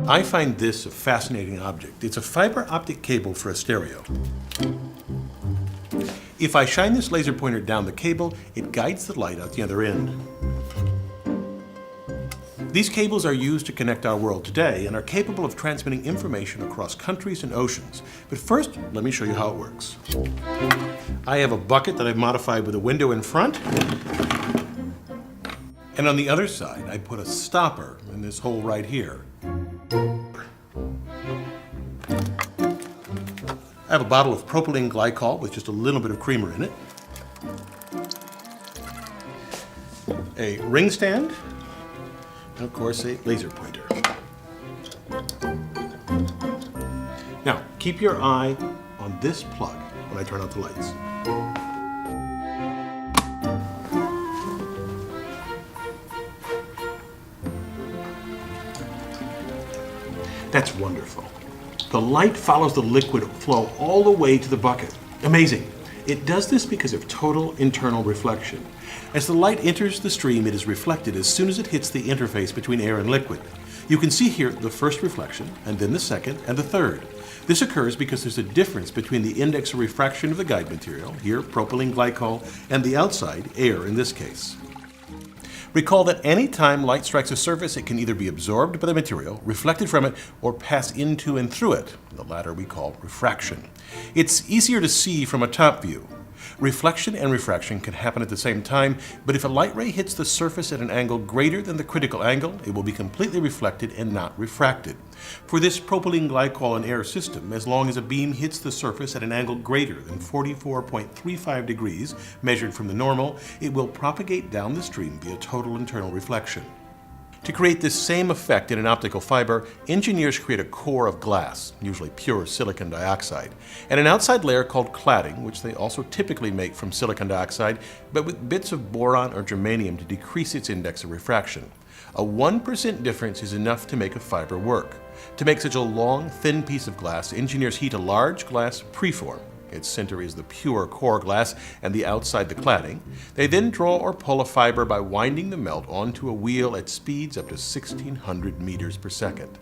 I find this a fascinating object. It's a fiber optic cable for a stereo. If I shine this laser pointer down the cable, it guides the light out the other end. These cables are used to connect our world today and are capable of transmitting information across countries and oceans. But first, let me show you how it works. I have a bucket that I've modified with a window in front. And on the other side, I put a stopper in this hole right here. I have a bottle of propylene glycol with just a little bit of creamer in it. A ring stand. And of course, a laser pointer. Now, keep your eye on this plug when I turn out the lights. That's wonderful. The light follows the liquid flow all the way to the bucket. Amazing. It does this because of total internal reflection. As the light enters the stream, it is reflected as soon as it hits the interface between air and liquid. You can see here the first reflection, and then the second, and the third. This occurs because there's a difference between the index of refraction of the guide material, here propylene glycol, and the outside, air in this case. Recall that any time light strikes a surface, it can either be absorbed by the material, reflected from it, or pass into and through it. The latter we call refraction. It's easier to see from a top view. Reflection and refraction can happen at the same time, but if a light ray hits the surface at an angle greater than the critical angle, it will be completely reflected and not refracted. For this propylene glycol and air system, as long as a beam hits the surface at an angle greater than 44.35 degrees, measured from the normal, it will propagate down the stream via total internal reflection. To create this same effect in an optical fiber, engineers create a core of glass, usually pure silicon dioxide, and an outside layer called cladding, which they also typically make from silicon dioxide, but with bits of boron or germanium to decrease its index of refraction. A 1% difference is enough to make a fiber work. To make such a long, thin piece of glass, engineers heat a large glass preform. Its center is the pure core glass and the outside the cladding. They then draw or pull a fiber by winding the melt onto a wheel at speeds up to 1,600 meters per second.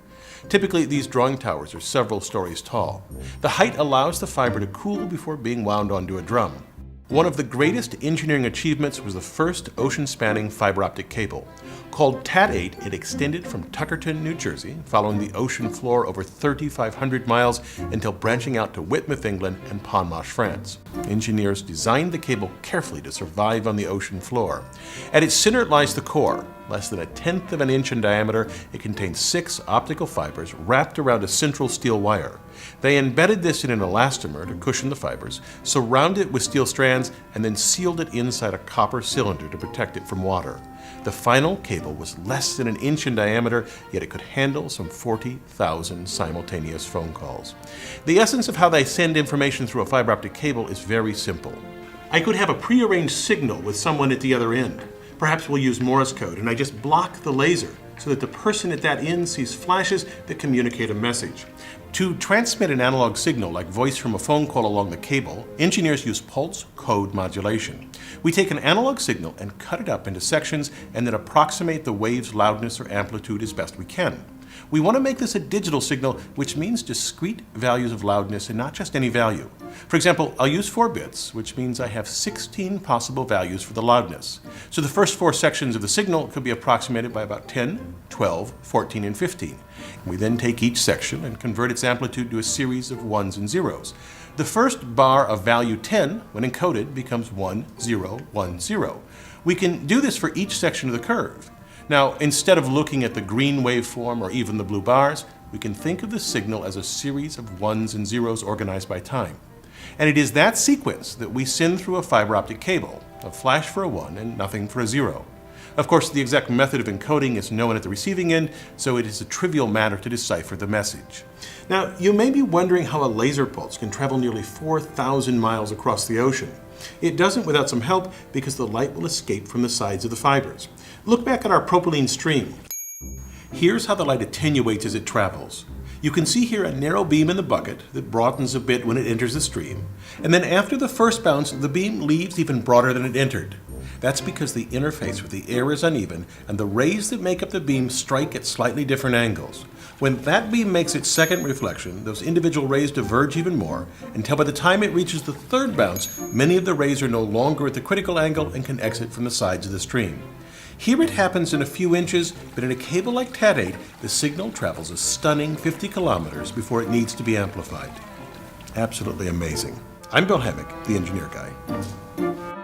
Typically, these drawing towers are several stories tall. The height allows the fiber to cool before being wound onto a drum. One of the greatest engineering achievements was the first ocean-spanning fiber optic cable. Called TAT-8, it extended from Tuckerton, New Jersey, following the ocean floor over 3,500 miles until branching out to Whitmuth, England, and Ponmarsh, France. Engineers designed the cable carefully to survive on the ocean floor. At its center lies the core. Less than 1/10 of an inch in diameter, it contains 6 optical fibers wrapped around a central steel wire. They embedded this in an elastomer to cushion the fibers, surrounded it with steel strands, and then sealed it inside a copper cylinder to protect it from water. The final cable was less than 1 inch in diameter, yet it could handle some 40,000 simultaneous phone calls. The essence of how they send information through a fiber optic cable is very simple. I could have a prearranged signal with someone at the other end. Perhaps we'll use Morse code, and I just block the laser so that the person at that end sees flashes that communicate a message. To transmit an analog signal like voice from a phone call along the cable, engineers use pulse code modulation. We take an analog signal and cut it up into sections and then approximate the wave's loudness or amplitude as best we can. We want to make this a digital signal, which means discrete values of loudness and not just any value. For example, I'll use 4 bits, which means I have 16 possible values for the loudness. So the first 4 sections of the signal could be approximated by about 10, 12, 14, and 15. We then take each section and convert its amplitude to a series of 1s and 0s. The first bar of value 10, when encoded, becomes 1, 0, 1, 0. We can do this for each section of the curve. Now, instead of looking at the green waveform or even the blue bars, we can think of the signal as a series of 1s and 0s organized by time. And it is that sequence that we send through a fiber optic cable, a flash for a 1 and nothing for a 0. Of course, the exact method of encoding is known at the receiving end, so it is a trivial matter to decipher the message. Now, you may be wondering how a laser pulse can travel nearly 4,000 miles across the ocean. It doesn't without some help because the light will escape from the sides of the fibers. Look back at our propylene stream. Here's how the light attenuates as it travels. You can see here a narrow beam in the bucket that broadens a bit when it enters the stream, and then after the first bounce, the beam leaves even broader than it entered. That's because the interface with the air is uneven and the rays that make up the beam strike at slightly different angles. When that beam makes its second reflection, those individual rays diverge even more until by the time it reaches the third bounce, many of the rays are no longer at the critical angle and can exit from the sides of the stream. Here it happens in a few inches, but in a cable like Cat8, the signal travels a stunning 50 kilometers before it needs to be amplified. Absolutely amazing. I'm Bill Hammack, the Engineer Guy.